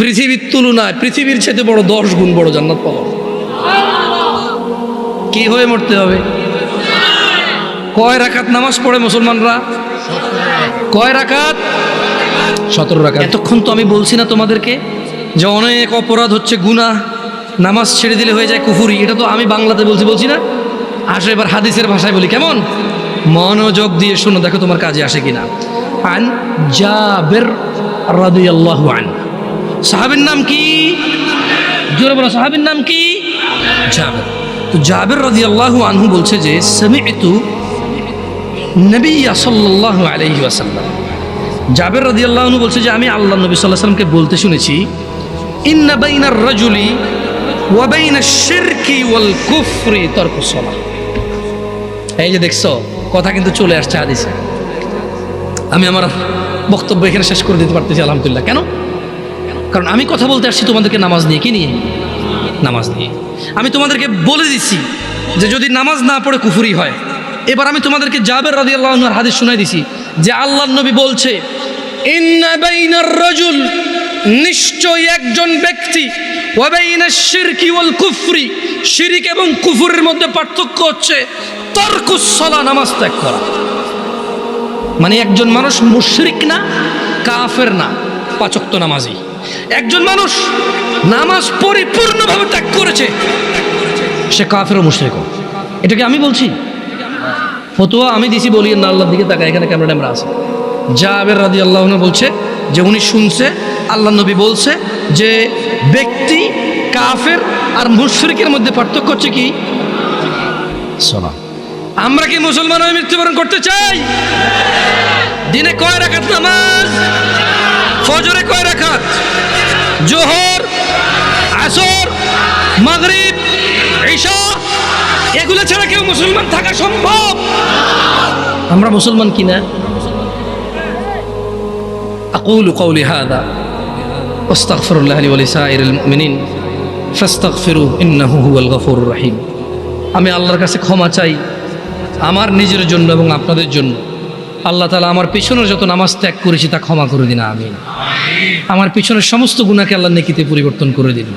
পৃথিবীর তুলনায় পৃথিবীর চেয়ে বড় 10 গুণ বড় জান্নাত পাওয়া। কি হয়ে মরতে হবে? কয় রাকাত নামাজ পড়ে মুসলমানরা? কয় রাকাত? 17 রাকাত। এতক্ষণ তো আমি বলছি না তোমাদেরকে যে অনেক অপরাধ হচ্ছে গুনাহ, নামাজ ছেড়ে দিলে হয়ে যায় কুফরি। এটা তো আমি বাংলাতে বলছি না। আসো এবার হাদিসের ভাষায় বলি, কেমন? মনোযোগ দিয়ে শোনো, দেখো তোমার কাজে আসে কিনা। আন জাবের রাদিয়াল্লাহু আনহু, সাহাবীর নাম কি? জোরে বলো, সাহাবীর নাম কি? জাবের। তো জাবের রাদিয়াল্লাহু আনহু বলছে যে সামি'তু নবী সাল্লাল্লাহু আলাইহি ওয়াসাল্লাম, জাবের রাদিয়াল্লাহু আনহু বলছে যে আমি আল্লাহর নবী সাল্লাল্লাহু আলাইহি ওয়াসাল্লামকে বলতে শুনেছি, ইন্না বাইনার রাজুলি ওয়া বাইনাশ শিরকি ওয়াল কুফরি তারকুস সালাহ। এই যে দেখছো, কথা কিন্তু চলে আসছে হাদিসে। আমি আমার বক্তব্য এখানে শেষ করে দিতে পারতেছি আলহামদুলিল্লাহ। কেন? কারণ আমি কথা বলতে আসছি তোমাদেরকে নামাজ নিয়ে। কি নিয়ে? নামাজ নিয়ে। আমি তোমাদেরকে বলে দিচ্ছি যে যদি নামাজ না পড়ে কুফরি হয়। এবার আমি তোমাদেরকে জাবের রাদিয়াল্লাহু আনহুর হাদিস শোনাই দিছি যে আল্লাহর নবী বলছে, ইন্না বাইনার রাজুল, নিশ্চয় একজন ব্যক্তি, ওয়া বাইনাশ শিরকি ওয়াল কুফরি, শিরক এবং কুফরের মধ্যে পার্থক্য হচ্ছে তারকুস সালাহ, নামাজ ত্যাগ করা। মানে একজন মানুষ মুশরিক না, কাফের না, 5 ওয়াক্ত নামাজি। একজন মানুষ নামাজ পরিপূর্ণভাবে ত্যাগ করেছে, সে কাফের ও মুশরিক। এটাকে আমি বলছি, ফতোয়া আমি দিছি, বলি না। আল্লাহর দিকে তাকায়, এখানে ক্যামেরা আছে। জাবের রাদিয়াল্লাহু আনহু বলছে যে উনি শুনছে আল্লাহর নবী বলছে যে ব্যক্তি কাফের আর মুশরিকের মধ্যে পার্থক্য হচ্ছে কি? সালাহ। আমরা কি মুসলমান হয়ে মৃত্যুবরণ করতে চাই? দিনে কয় রাকাত নামাজ? ফজরে কয় রাকাত? জোহর, আসর, মাগরিব, ইশা, এগুলো ছাড়া কেউ মুসলমান থাকা সম্ভব? আমরা মুসলমান কিনা? আকুলু কওলি হাযা ওয়াস্তাগফিরুল্লাহ লি ওয়া লিসাইরিল মুমিনিন ফাস্তাগফিরুহু ইন্নাহু হুয়াল গফুরুর রহিম। আমি আল্লাহর কাছে ক্ষমা চাই আমার নিজের জন্য এবং আপনাদের জন্য। আল্লাহ তাআলা আমার পিছনের যত নামাজ ত্যাগ করেছি তা ক্ষমা করে দিন, আমিন। আমার পিছনের সমস্ত গুনাহকে আল্লাহ নেকিতে পরিবর্তন করে দিন।